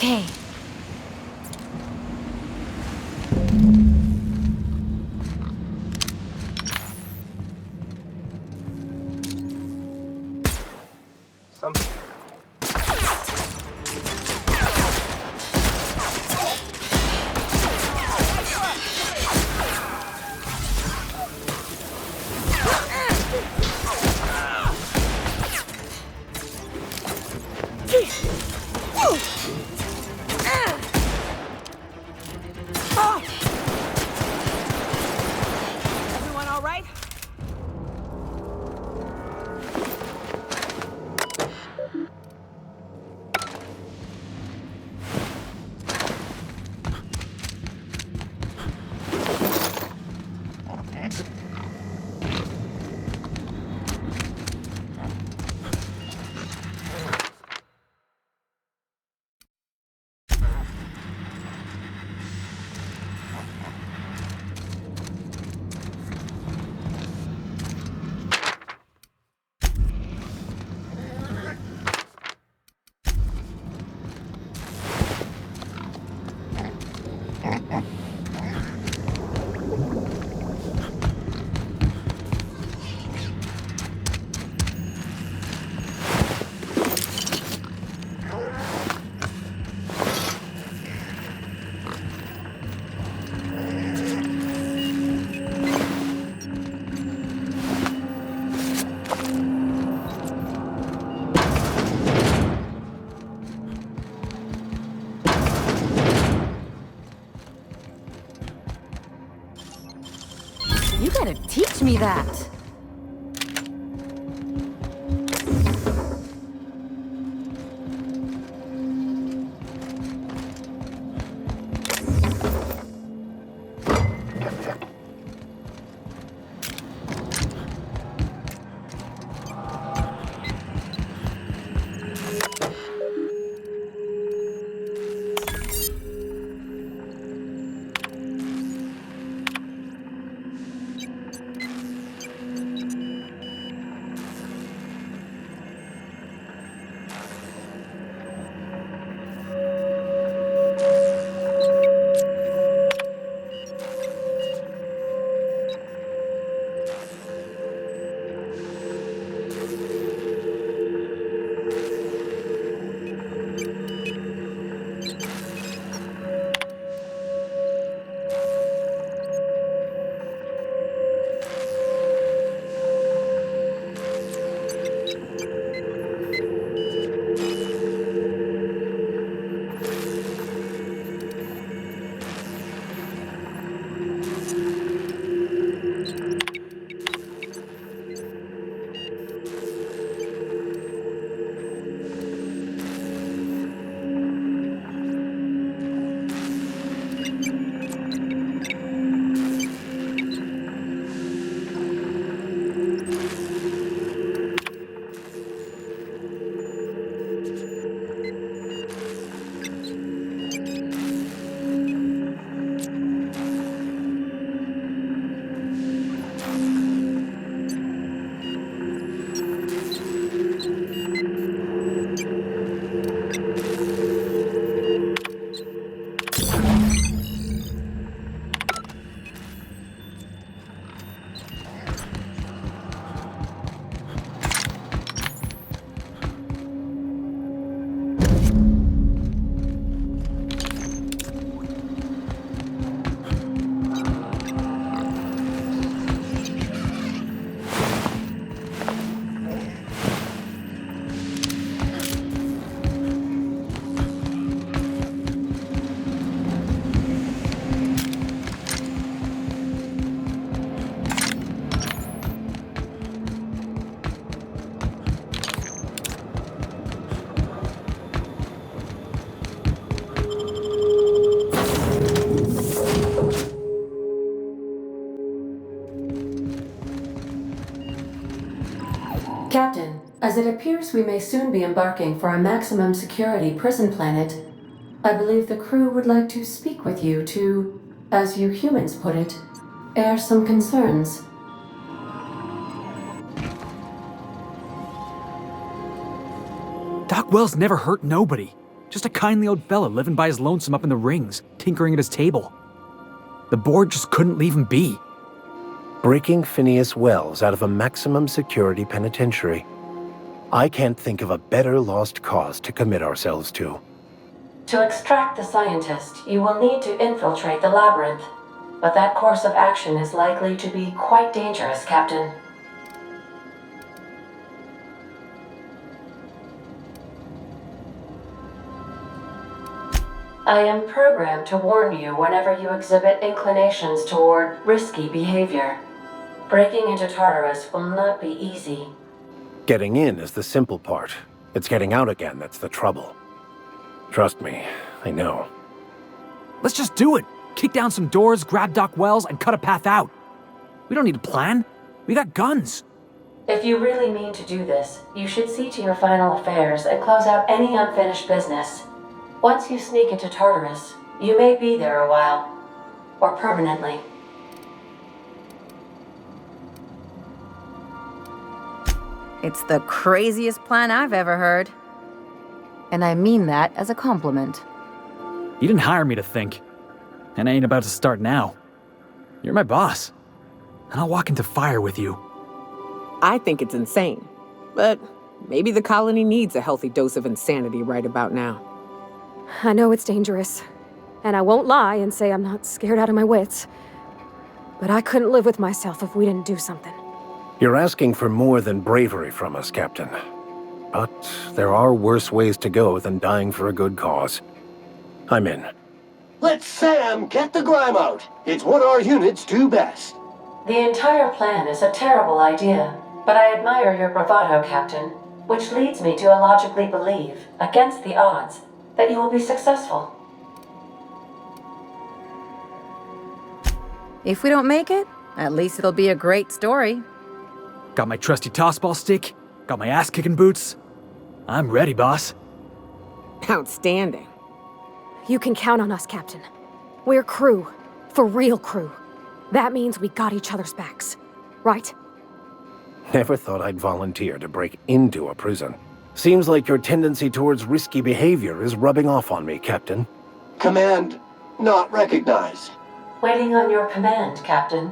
Okay. Some. Everyone all right? You gotta teach me that. Captain, as it appears we may soon be embarking for a maximum security prison planet, I believe the crew would like to speak with you to, as you humans put it, air some concerns. Doc Wells never hurt nobody. Just a kindly old fella living by his lonesome up in the rings, tinkering at his table. The board just couldn't leave him be. Breaking Phineas Wells out of a maximum security penitentiary. I can't think of a better lost cause to commit ourselves to. To extract the scientist, you will need to infiltrate the labyrinth. But that course of action is likely to be quite dangerous, Captain. I am programmed to warn you whenever you exhibit inclinations toward risky behavior. Breaking into Tartarus will not be easy. Getting in is the simple part. It's getting out again that's the trouble. Trust me, I know. Let's just do it. Kick down some doors, grab Doc Wells, and cut a path out. We don't need a plan. We got guns. If you really mean to do this, you should see to your final affairs and close out any unfinished business. Once you sneak into Tartarus, you may be there a while. Or permanently. It's the craziest plan I've ever heard. And I mean that as a compliment. You didn't hire me to think. And I ain't about to start now. You're my boss. And I'll walk into fire with you. I think it's insane. But maybe the colony needs a healthy dose of insanity right about now. I know it's dangerous. And I won't lie and say I'm not scared out of my wits. But I couldn't live with myself if we didn't do something. You're asking for more than bravery from us, Captain. But there are worse ways to go than dying for a good cause. I'm in. Let Sam get the grime out. It's what our units do best. The entire plan is a terrible idea, but I admire your bravado, Captain, which leads me to illogically believe, against the odds, that you will be successful. If we don't make it, at least it'll be a great story. Got my trusty tossball stick, got my ass-kicking boots. I'm ready, boss. Outstanding. You can count on us, Captain. We're crew. For real crew. That means we got each other's backs. Right? Never thought I'd volunteer to break into a prison. Seems like your tendency towards risky behavior is rubbing off on me, Captain. Command not recognized. Waiting on your command, Captain.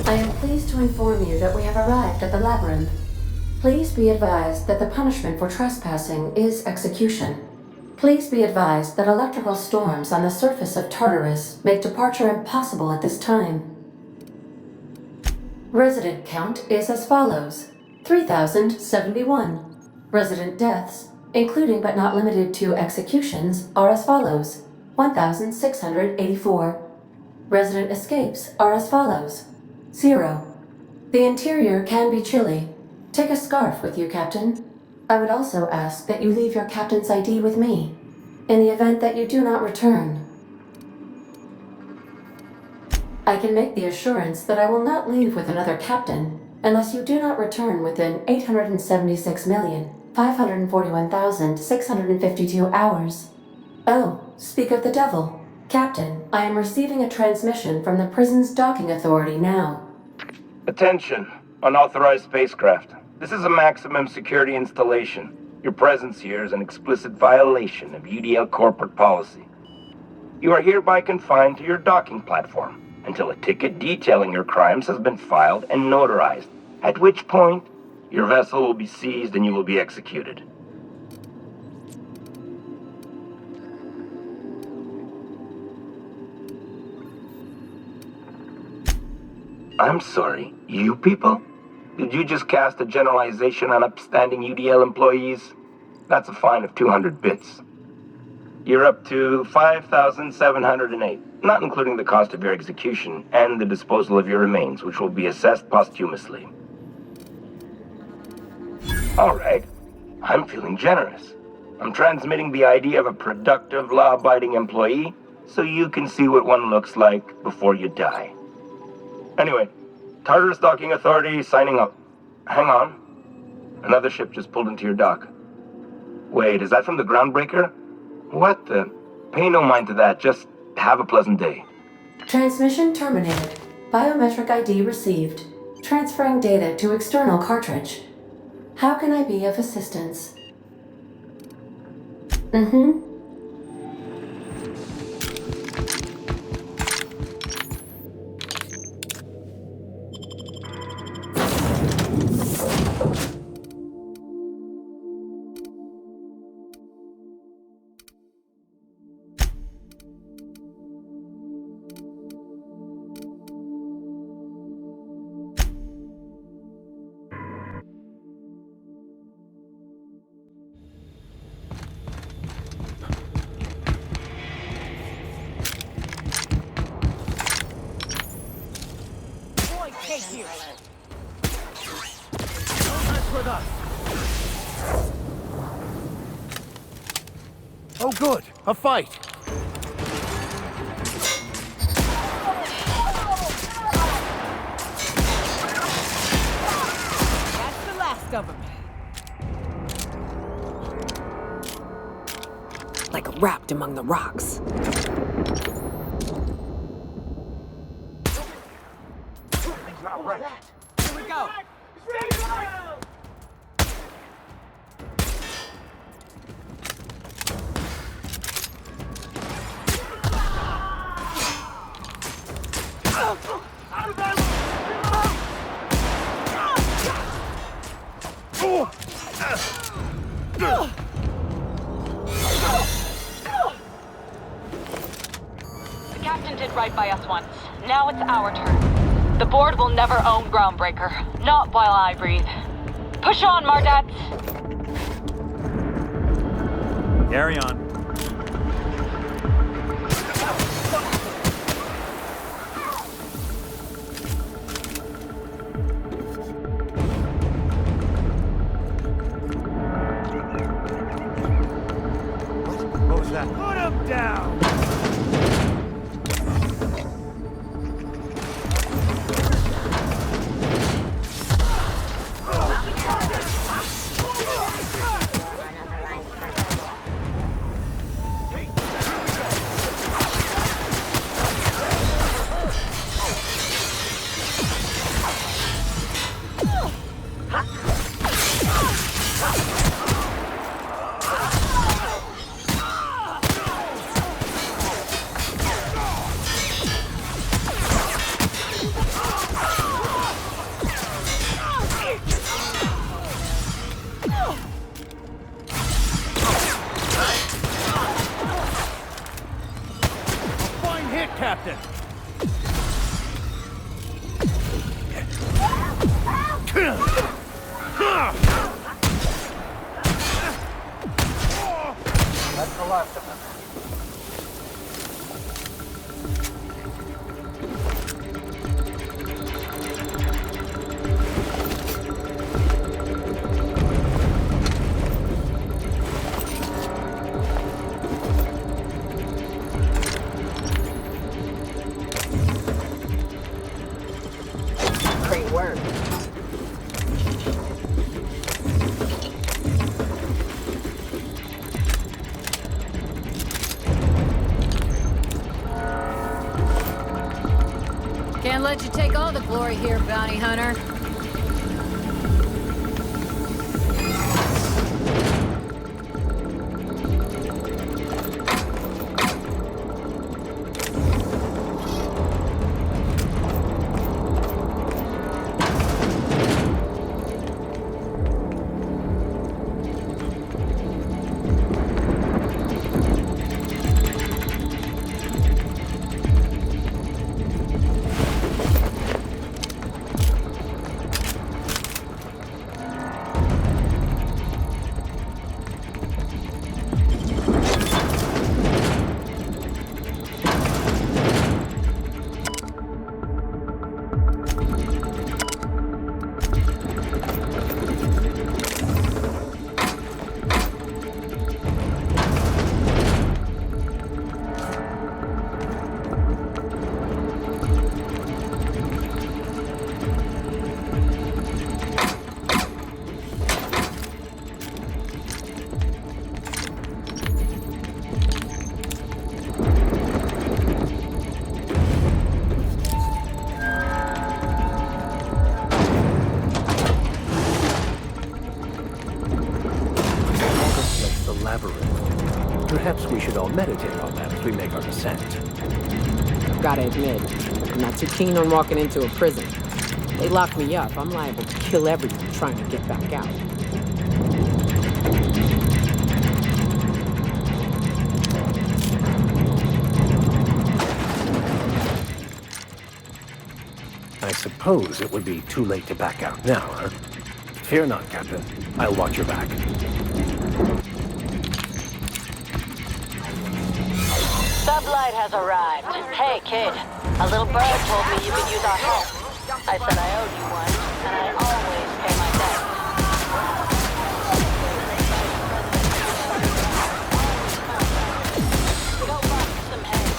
I am pleased to inform you that we have arrived at the labyrinth. Please be advised that the punishment for trespassing is execution. Please be advised that electrical storms on the surface of Tartarus make departure impossible at this time. Resident count is as follows: 3,071. Resident deaths, including but not limited to executions, are as follows: 1,684. Resident escapes are as follows: 0. The interior can be chilly. Take a scarf with you, Captain. I would also ask that you leave your captain's ID with me, in the event that you do not return. I can make the assurance that I will not leave with another captain unless you do not return within 876,541,652 hours. Oh, speak of the devil. Captain, I am receiving a transmission from the prison's docking authority now. Attention, unauthorized spacecraft. This is a maximum security installation. Your presence here is an explicit violation of UDL corporate policy. You are hereby confined to your docking platform until a ticket detailing your crimes has been filed and notarized, at which point your vessel will be seized and you will be executed. I'm sorry, you people? Did you just cast a generalization on upstanding UDL employees? That's a fine of 200 bits. You're up to 5,708, not including the cost of your execution and the disposal of your remains, which will be assessed posthumously. All right. I'm feeling generous. I'm transmitting the idea of a productive, law-abiding employee so you can see what one looks like before you die. Anyway, Tartarus Docking Authority signing up. Hang on. Another ship just pulled into your dock. Wait, is that from the Groundbreaker? What the? Pay no mind to that. Just have a pleasant day. Transmission terminated. Biometric ID received. Transferring data to external cartridge. How can I be of assistance? Oh good, a fight! That's the last of them. Like wrapped among the rocks. Here we go. The captain did right by us once. Now it's our turn. The board will never own Groundbreaker. Not while I breathe. Push on, Mardats! Carry on. What was that? Put him down! Captain! That's the last of them. Great work. Can't let you take all the glory here, bounty hunter. on that as we make our descent. I've gotta admit, I'm not too keen on walking into a prison. They lock me up, I'm liable to kill everyone trying to get back out. I suppose it would be too late to back out now, huh? Fear not, Captain. I'll watch your back. Sublight has arrived. Hey, kid. A little bird told me you could use our help. I said I owed you one, and I always pay my debts. Go bust some heads.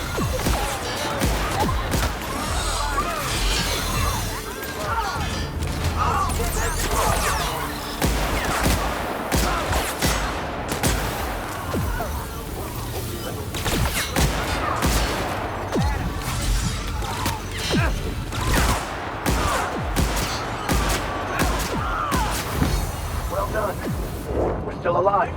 Well done. We're still alive.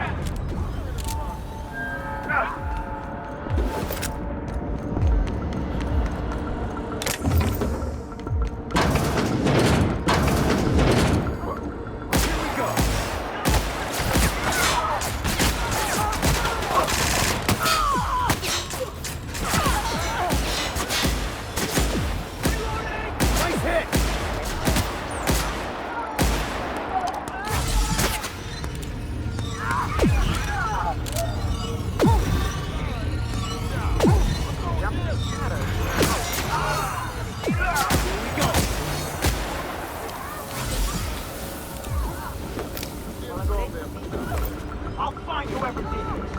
I'll find whoever did this.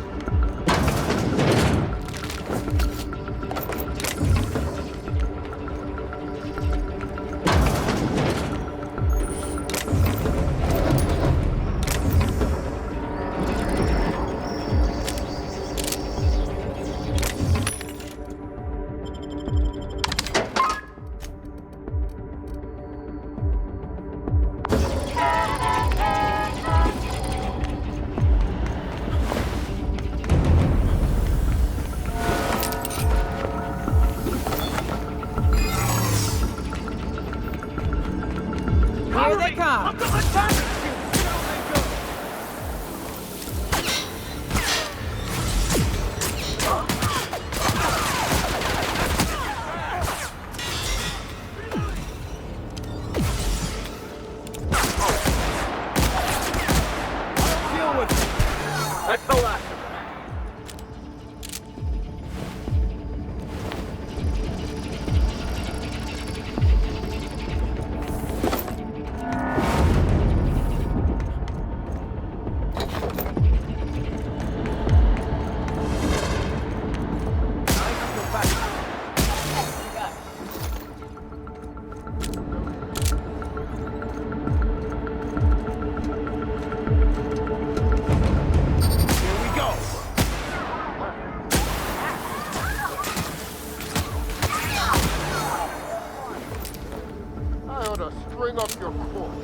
Here they come! That's the last of them. I ought to string up your corpse.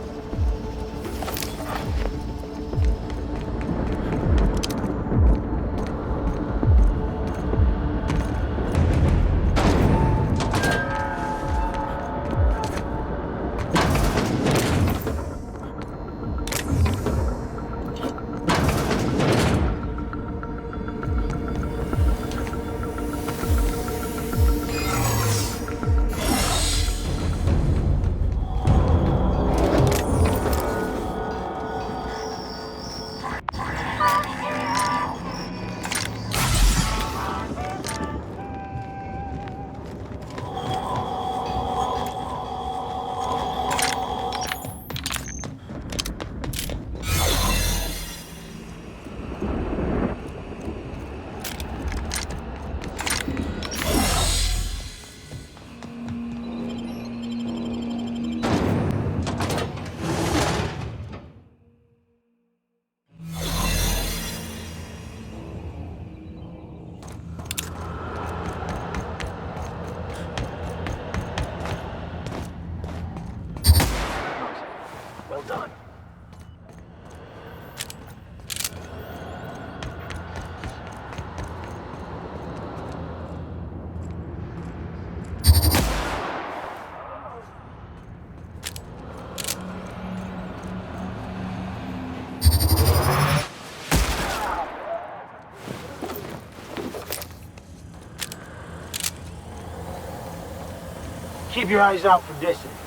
Keep your eyes out for dissidents.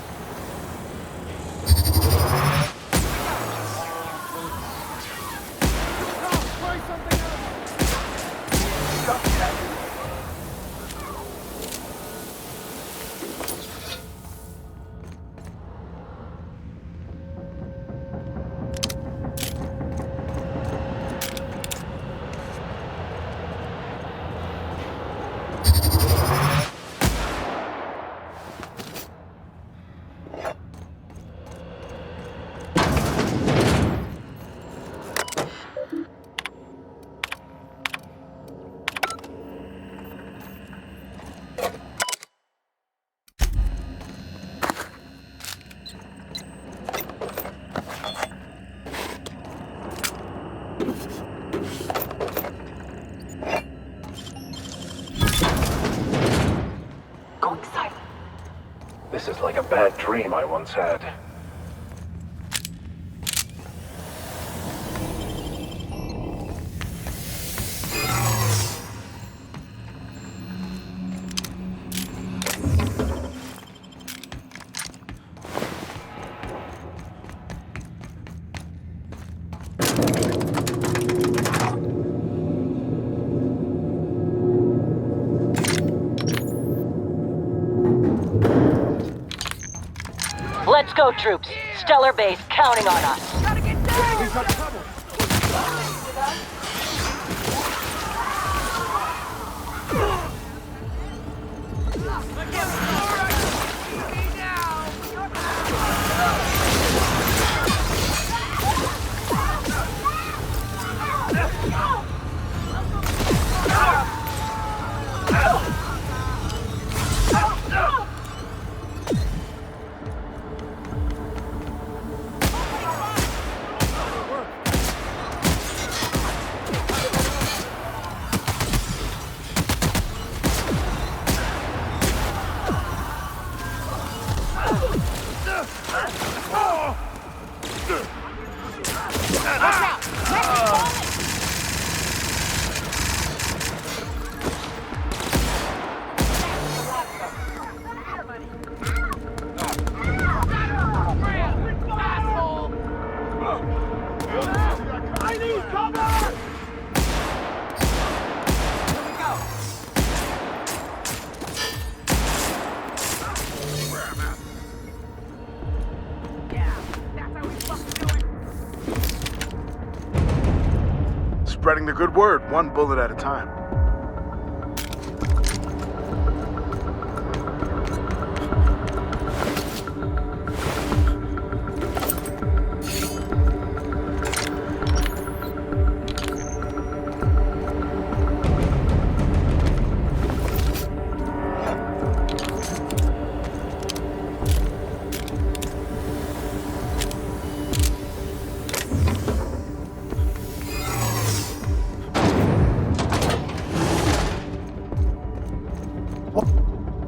This is like a bad dream I once had. Let's go, troops. Stellar base counting on us. Gotta get down! We've got trouble. Spreading the good word, one bullet at a time.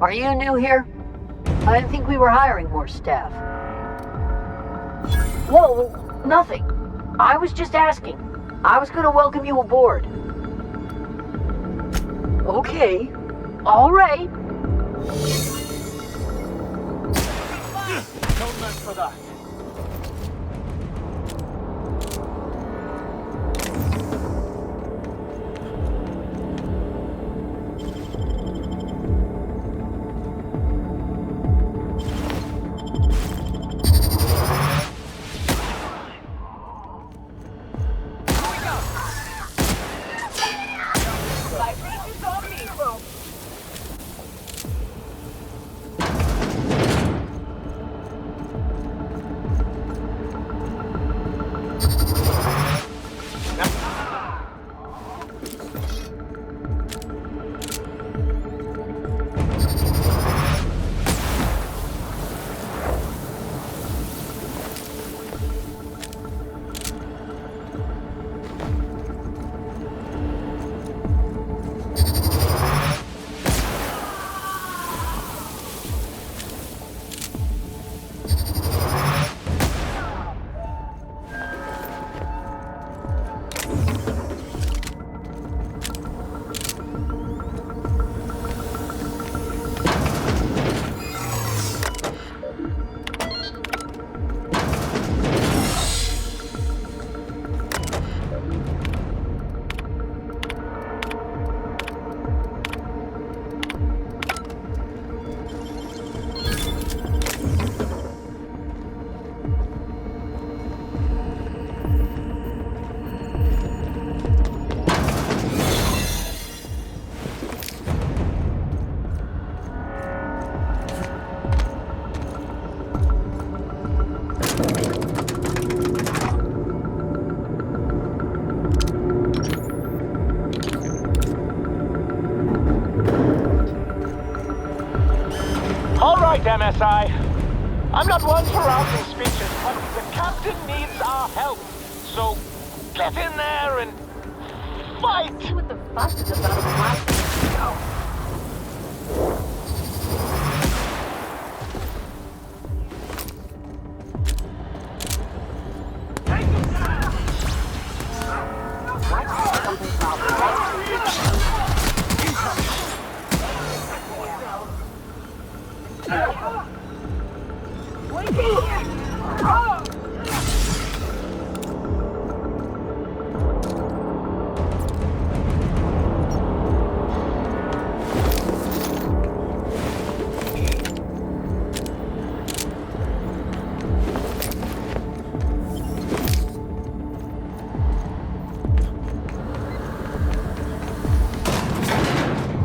Are you new here? I didn't think we were hiring more staff. Whoa, nothing. I was just asking. I was gonna welcome you aboard. Okay. All right. Don't mess with us. right, MSI. I'm not one for rousing speeches, but the captain needs our help. So, get in there and fight! See what the fuss is about blasting go. Something's wrong.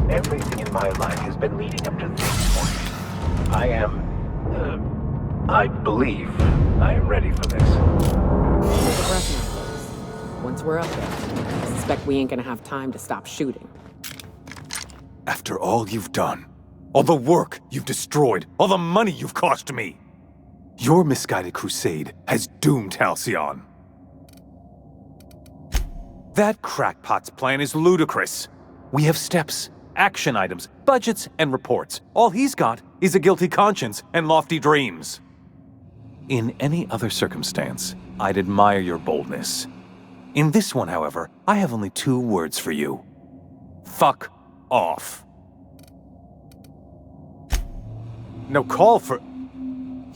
Everything in my life has been leading up to this point. I believe I am ready for this. Take a breath now, folks. Once we're up there, I suspect we ain't gonna have time to stop shooting. After all you've done, all the work you've destroyed, all the money you've cost me, your misguided crusade has doomed Halcyon. That crackpot's plan is ludicrous. We have steps, action items, budgets, and reports. All he's got is a guilty conscience and lofty dreams. In any other circumstance, I'd admire your boldness. In this one, however, I have only 2 words for you. Fuck off. No call for...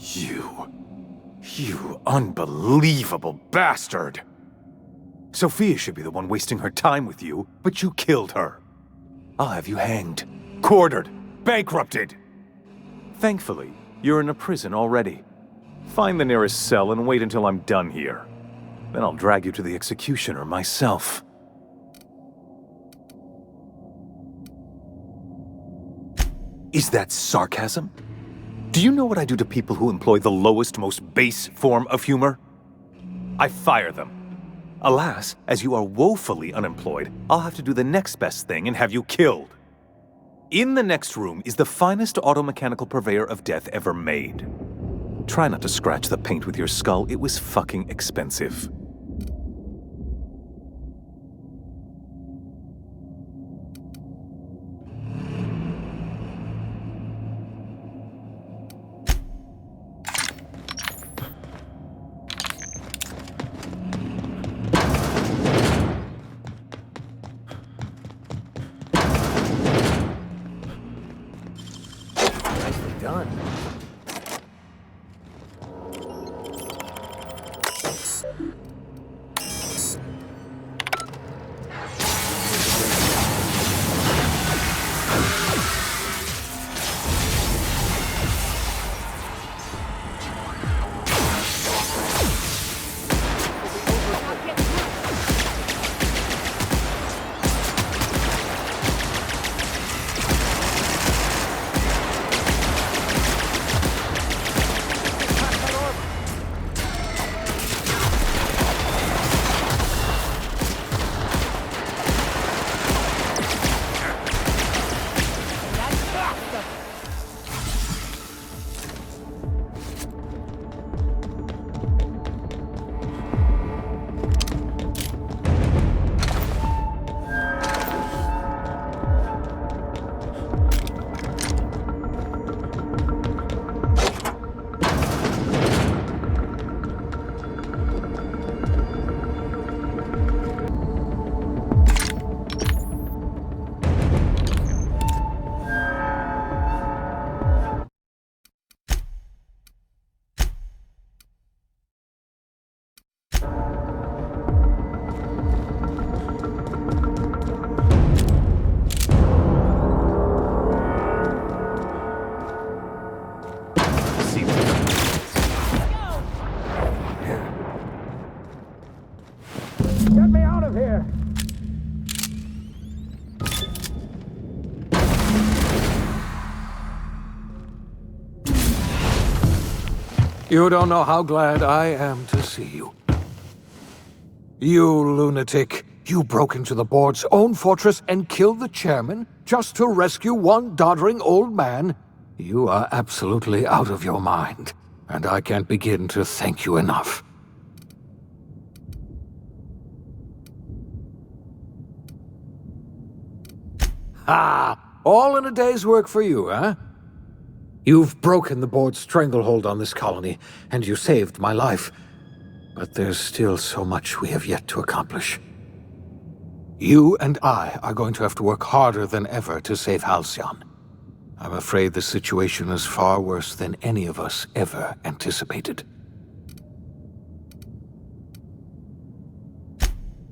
You unbelievable bastard! Sophia should be the one wasting her time with you, but you killed her. I'll have you hanged, quartered, bankrupted. Thankfully, you're in a prison already. Find the nearest cell and wait until I'm done here. Then I'll drag you to the executioner myself. Is that sarcasm? Do you know what I do to people who employ the lowest, most base form of humor? I fire them. Alas, as you are woefully unemployed, I'll have to do the next best thing and have you killed. In the next room is the finest automechanical purveyor of death ever made. Try not to scratch the paint with your skull, it was fucking expensive. Done. Get me out of here! You don't know how glad I am to see you. You lunatic. You broke into the board's own fortress and killed the chairman just to rescue one doddering old man. You are absolutely out of your mind, and I can't begin to thank you enough. Ha! All in a day's work for you, huh? You've broken the board's stranglehold on this colony, and you saved my life. But there's still so much we have yet to accomplish. You and I are going to have to work harder than ever to save Halcyon. I'm afraid the situation is far worse than any of us ever anticipated.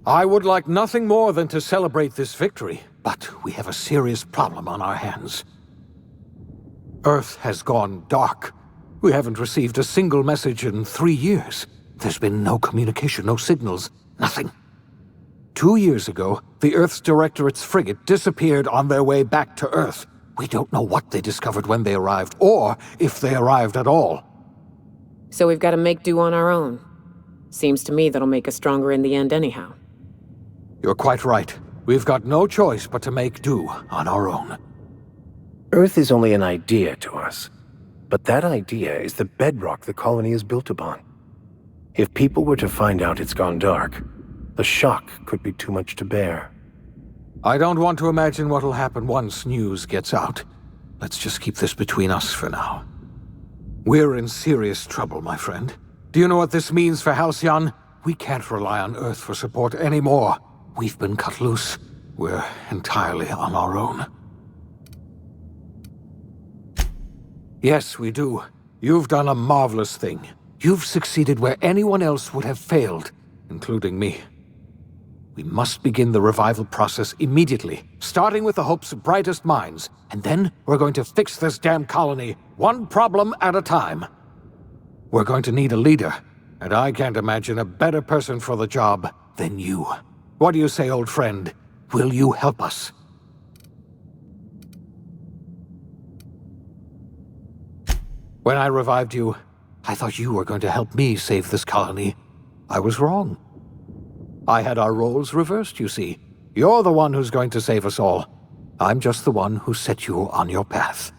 I would like nothing more than to celebrate this victory, but we have a serious problem on our hands. Earth has gone dark. We haven't received a single message in 3 years. There's been no communication, no signals, nothing. 2 years ago, the Earth's Directorate's frigate disappeared on their way back to Earth. We don't know what they discovered when they arrived, or if they arrived at all. So we've got to make do on our own. Seems to me that'll make us stronger in the end anyhow. You're quite right. We've got no choice but to make do on our own. Earth is only an idea to us, but that idea is the bedrock the colony is built upon. If people were to find out it's gone dark, the shock could be too much to bear. I don't want to imagine what'll happen once news gets out. Let's just keep this between us for now. We're in serious trouble, my friend. Do you know what this means for Halcyon? We can't rely on Earth for support anymore. We've been cut loose. We're entirely on our own. Yes, we do. You've done a marvelous thing. You've succeeded where anyone else would have failed, including me. We must begin the revival process immediately, starting with the Hope's brightest minds, and then we're going to fix this damn colony, one problem at a time. We're going to need a leader, and I can't imagine a better person for the job than you. What do you say, old friend? Will you help us? When I revived you, I thought you were going to help me save this colony. I was wrong. I had our roles reversed, you see. You're the one who's going to save us all. I'm just the one who set you on your path.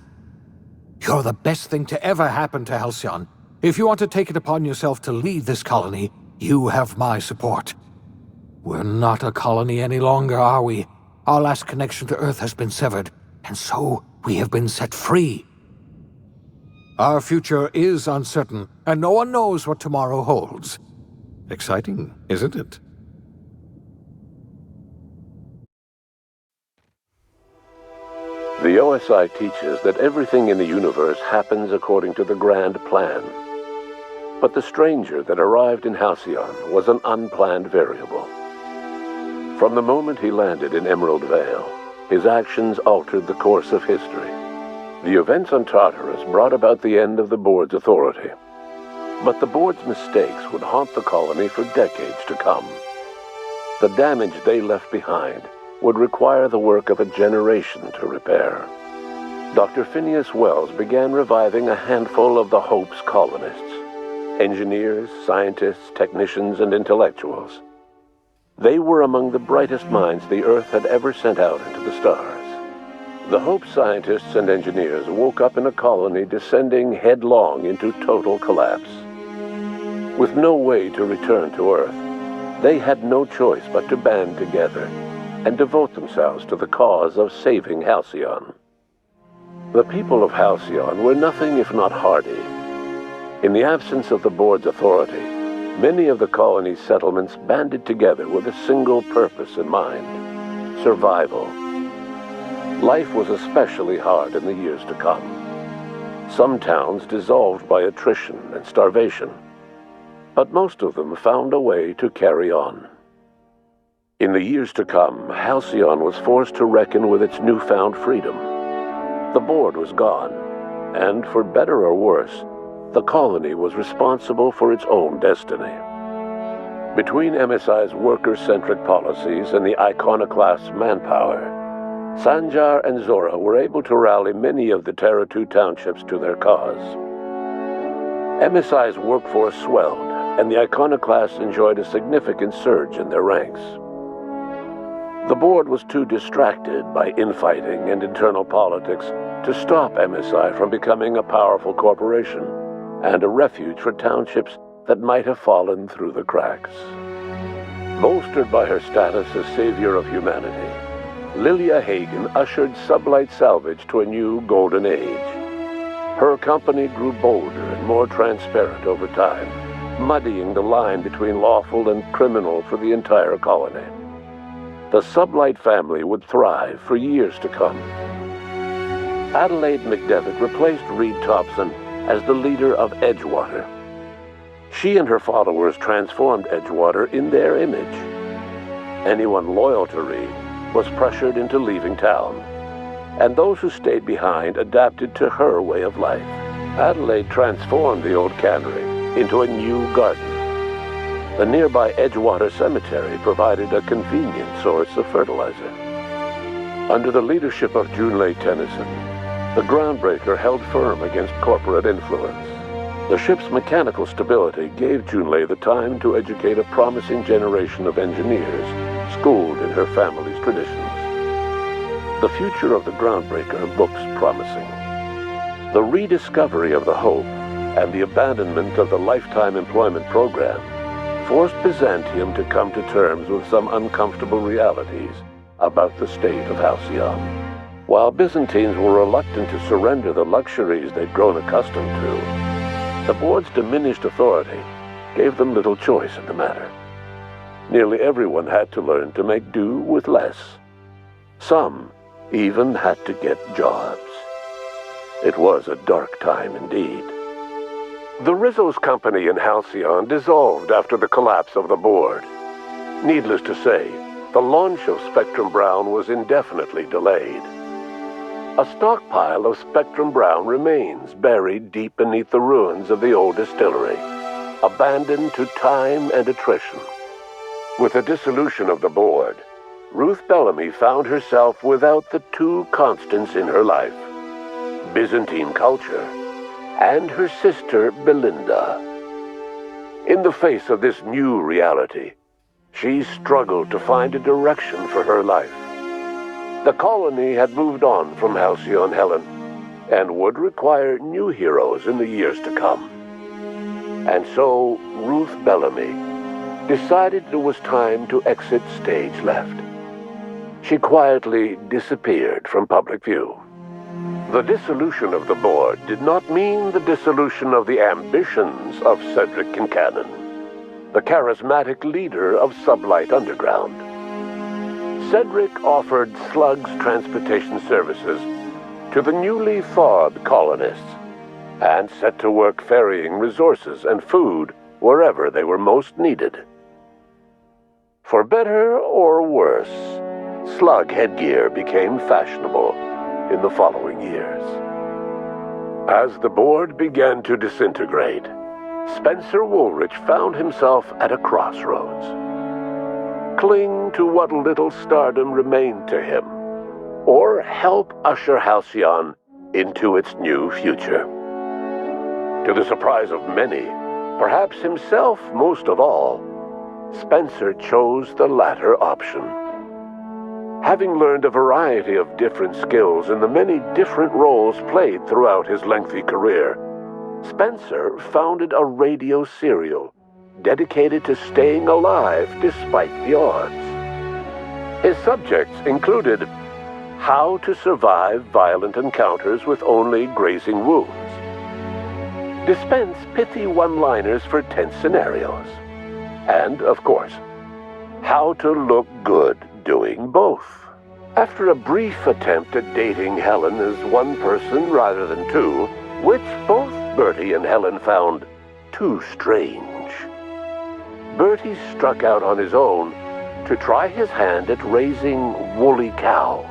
You're the best thing to ever happen to Halcyon. If you want to take it upon yourself to lead this colony, you have my support. We're not a colony any longer, are we? Our last connection to Earth has been severed, and so we have been set free. Our future is uncertain, and no one knows what tomorrow holds. Exciting, isn't it? The OSI teaches that everything in the universe happens according to the grand plan. But the stranger that arrived in Halcyon was an unplanned variable. From the moment he landed in Emerald Vale, his actions altered the course of history. The events on Tartarus brought about the end of the board's authority. But the board's mistakes would haunt the colony for decades to come. The damage they left behind would require the work of a generation to repair. Dr. Phineas Wells began reviving a handful of the Hope's colonists. Engineers, scientists, technicians, and intellectuals. They were among the brightest minds the Earth had ever sent out into the stars. The Hope scientists and engineers woke up in a colony descending headlong into total collapse. With no way to return to Earth, they had no choice but to band together and devote themselves to the cause of saving Halcyon. The people of Halcyon were nothing if not hardy. In the absence of the board's authority, many of the colony's settlements banded together with a single purpose in mind: survival. Life was especially hard in the years to come. Some towns dissolved by attrition and starvation, but most of them found a way to carry on. In the years to come, Halcyon was forced to reckon with its newfound freedom. The board was gone, and for better or worse, the colony was responsible for its own destiny. Between MSI's worker-centric policies and the iconoclast's manpower, Sanjar and Zora were able to rally many of the Terra 2 townships to their cause. MSI's workforce swelled, and the iconoclasts enjoyed a significant surge in their ranks. The board was too distracted by infighting and internal politics to stop MSI from becoming a powerful corporation and a refuge for townships that might have fallen through the cracks. Bolstered by her status as savior of humanity, Lilia Hagen ushered Sublight Salvage to a new golden age. Her company grew bolder and more transparent over time, muddying the line between lawful and criminal for the entire colony. The Sublight family would thrive for years to come. Adelaide McDevitt replaced Reed Thompson as the leader of Edgewater. She and her followers transformed Edgewater in their image. Anyone loyal to Reed was pressured into leaving town, and those who stayed behind adapted to her way of life. Adelaide transformed the old cannery into a new garden. The nearby Edgewater Cemetery provided a convenient source of fertilizer. Under the leadership of Junlei Tennyson, the Groundbreaker held firm against corporate influence. The ship's mechanical stability gave Junlei the time to educate a promising generation of engineers schooled in her family's traditions. The future of the Groundbreaker looks promising. The rediscovery of the Hope and the abandonment of the Lifetime Employment Program forced Byzantium to come to terms with some uncomfortable realities about the state of Halcyon. While Byzantines were reluctant to surrender the luxuries they'd grown accustomed to, the board's diminished authority gave them little choice in the matter. Nearly everyone had to learn to make do with less. Some even had to get jobs. It was a dark time indeed. The Rizzo's company in Halcyon dissolved after the collapse of the board. Needless to say, the launch of Spectrum Brown was indefinitely delayed. A stockpile of Spectrum Brown remains buried deep beneath the ruins of the old distillery, abandoned to time and attrition. With the dissolution of the board, Ruth Bellamy found herself without the two constants in her life: Byzantine culture and her sister Belinda. In the face of this new reality, she struggled to find a direction for her life. The colony had moved on from Halcyon Helen and would require new heroes in the years to come. And so Ruth Bellamy decided it was time to exit stage left. She quietly disappeared from public view. The dissolution of the board did not mean the dissolution of the ambitions of Cedric Kincannon, the charismatic leader of Sublight Underground. Cedric offered slugs transportation services to the newly thawed colonists and set to work ferrying resources and food wherever they were most needed. For better or worse, slug headgear became fashionable in the following years. As the board began to disintegrate, Spencer Woolrich found himself at a crossroads. Cling to what little stardom remained to him, or help usher Halcyon into its new future. To the surprise of many, perhaps himself most of all, Spencer chose the latter option. Having learned a variety of different skills in the many different roles played throughout his lengthy career, Spencer founded a radio serial dedicated to staying alive despite the odds. His subjects included how to survive violent encounters with only grazing wounds, dispense pithy one-liners for tense scenarios, and, of course, how to look good doing both. After a brief attempt at dating Helen as one person rather than two, which both Bertie and Helen found too strange, Bertie struck out on his own to try his hand at raising woolly cows.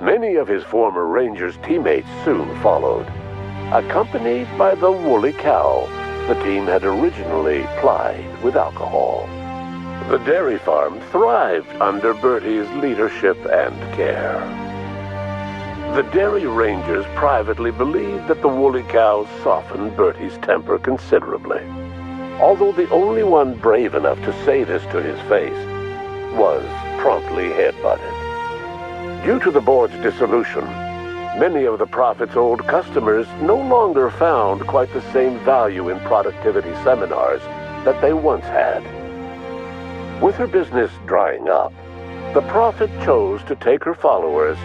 Many of his former Rangers teammates soon followed, accompanied by the woolly cow the team had originally plied with alcohol. The dairy farm thrived under Bertie's leadership and care. The Dairy Rangers privately believed that the woolly cows softened Bertie's temper considerably, although the only one brave enough to say this to his face was promptly headbutted. Due to the board's dissolution, Many of the Prophet's old customers no longer found quite the same value in productivity seminars that they once had. With her business drying up, the Prophet chose to take her followers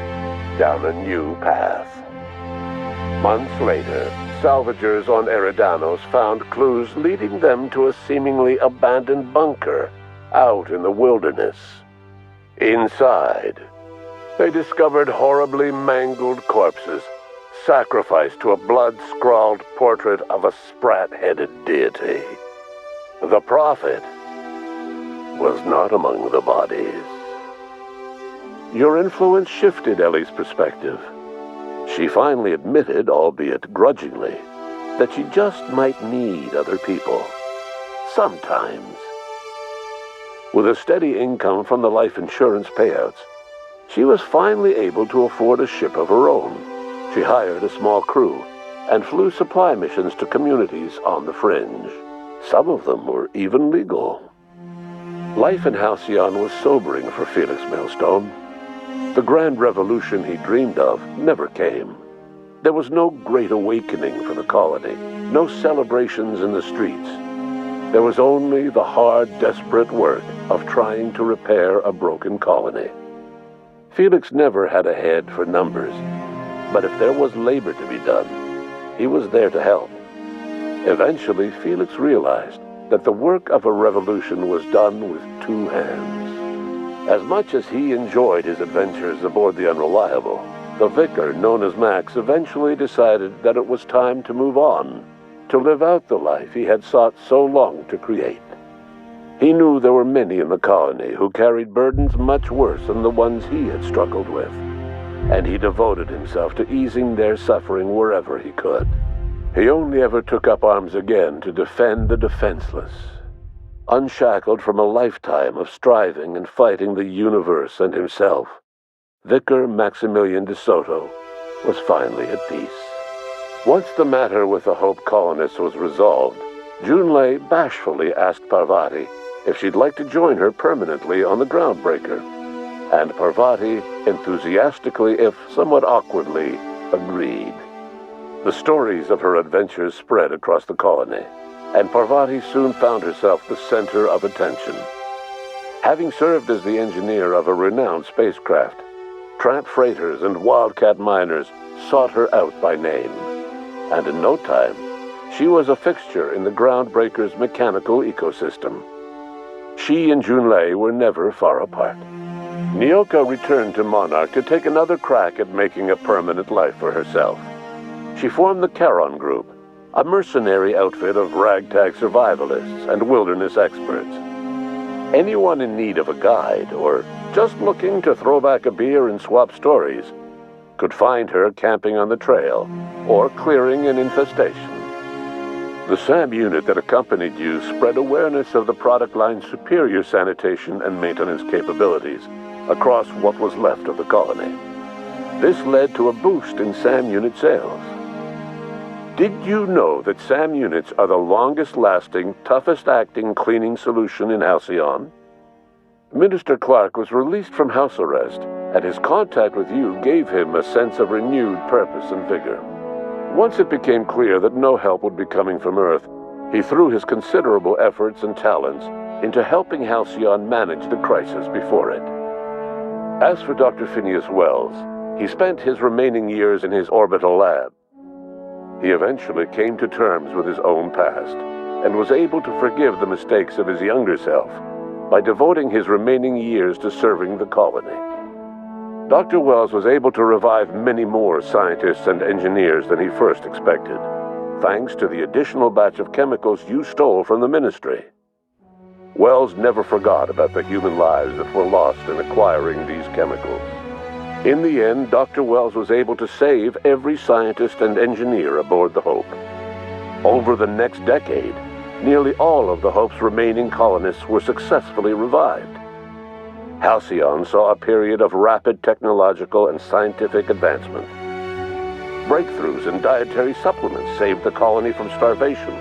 down a new path. Months later, salvagers on Eridanos found clues leading them to a seemingly abandoned bunker out in the wilderness. Inside, they discovered horribly mangled corpses, sacrificed to a blood-scrawled portrait of a sprat-headed deity. The Prophet was not among the bodies. Your influence shifted Ellie's perspective. She finally admitted, albeit grudgingly, that she just might need other people. Sometimes. With a steady income from the life insurance payouts, she was finally able to afford a ship of her own. She hired a small crew and flew supply missions to communities on the fringe. Some of them were even legal. Life in Halcyon was sobering for Felix Millstone. The grand revolution he dreamed of never came. There was no great awakening for the colony, no celebrations in the streets. There was only the hard, desperate work of trying to repair a broken colony. Felix never had a head for numbers, but if there was labor to be done, he was there to help. Eventually, Felix realized that the work of a revolution was done with two hands. As much as he enjoyed his adventures aboard the Unreliable, the vicar, known as Max, eventually decided that it was time to move on, to live out the life he had sought so long to create. He knew there were many in the colony who carried burdens much worse than the ones he had struggled with, and he devoted himself to easing their suffering wherever he could. He only ever took up arms again to defend the defenseless. Unshackled from a lifetime of striving and fighting the universe and himself, Vicar Maximilian de Soto was finally at peace. Once the matter with the Hope colonists was resolved, Junlei bashfully asked Parvati if she'd like to join her permanently on the Groundbreaker, and Parvati enthusiastically, if somewhat awkwardly, agreed. The stories of her adventures spread across the colony, and Parvati soon found herself the center of attention. Having served as the engineer of a renowned spacecraft, tramp freighters and wildcat miners sought her out by name, and in no time, she was a fixture in the Groundbreaker's mechanical ecosystem. She and Junlei were never far apart. Nyoka returned to Monarch to take another crack at making a permanent life for herself. She formed the Charon Group, a mercenary outfit of ragtag survivalists and wilderness experts. Anyone in need of a guide, or just looking to throw back a beer and swap stories, could find her camping on the trail or clearing an infestation. The SAM unit that accompanied you spread awareness of the product line's superior sanitation and maintenance capabilities across what was left of the colony. This led to a boost in SAM unit sales. Did you know that SAM units are the longest-lasting, toughest-acting cleaning solution in Halcyon? Minister Clark was released from house arrest, and his contact with you gave him a sense of renewed purpose and vigor. Once it became clear that no help would be coming from Earth, he threw his considerable efforts and talents into helping Halcyon manage the crisis before it. As for Dr. Phineas Wells, he spent his remaining years in his orbital lab. He eventually came to terms with his own past, and was able to forgive the mistakes of his younger self by devoting his remaining years to serving the colony. Dr. Wells was able to revive many more scientists and engineers than he first expected, thanks to the additional batch of chemicals you stole from the Ministry. Wells never forgot about the human lives that were lost in acquiring these chemicals. In the end, Dr. Wells was able to save every scientist and engineer aboard the Hope. Over the next decade, nearly all of the Hope's remaining colonists were successfully revived. Halcyon saw a period of rapid technological and scientific advancement. Breakthroughs in dietary supplements saved the colony from starvation.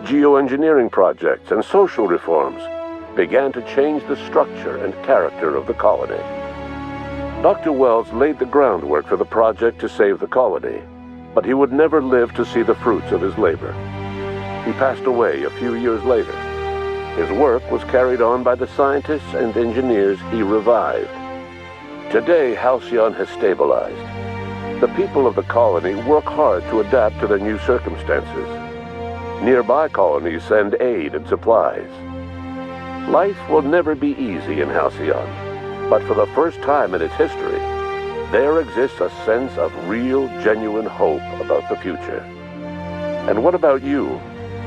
Geoengineering projects and social reforms began to change the structure and character of the colony. Dr. Wells laid the groundwork for the project to save the colony, but he would never live to see the fruits of his labor. He passed away a few years later. His work was carried on by the scientists and engineers he revived. Today, Halcyon has stabilized. The people of the colony work hard to adapt to their new circumstances. Nearby colonies send aid and supplies. Life will never be easy in Halcyon, but for the first time in its history, there exists a sense of real, genuine hope about the future. And what about you,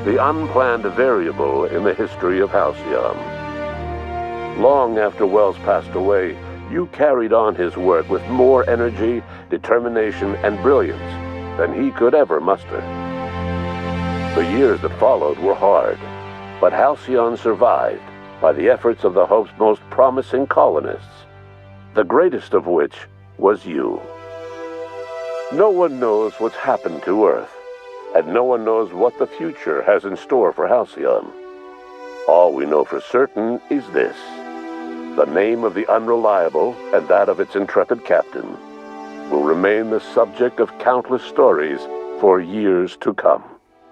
the unplanned variable in the history of Halcyon? Long after Wells passed away, you carried on his work with more energy, determination, and brilliance than he could ever muster. The years that followed were hard, but Halcyon survived by the efforts of the Hope's most promising colonists, the greatest of which was you. No one knows what's happened to Earth, and no one knows what the future has in store for Halcyon. All we know for certain is this: the name of the Unreliable and that of its intrepid captain will remain the subject of countless stories for years to come.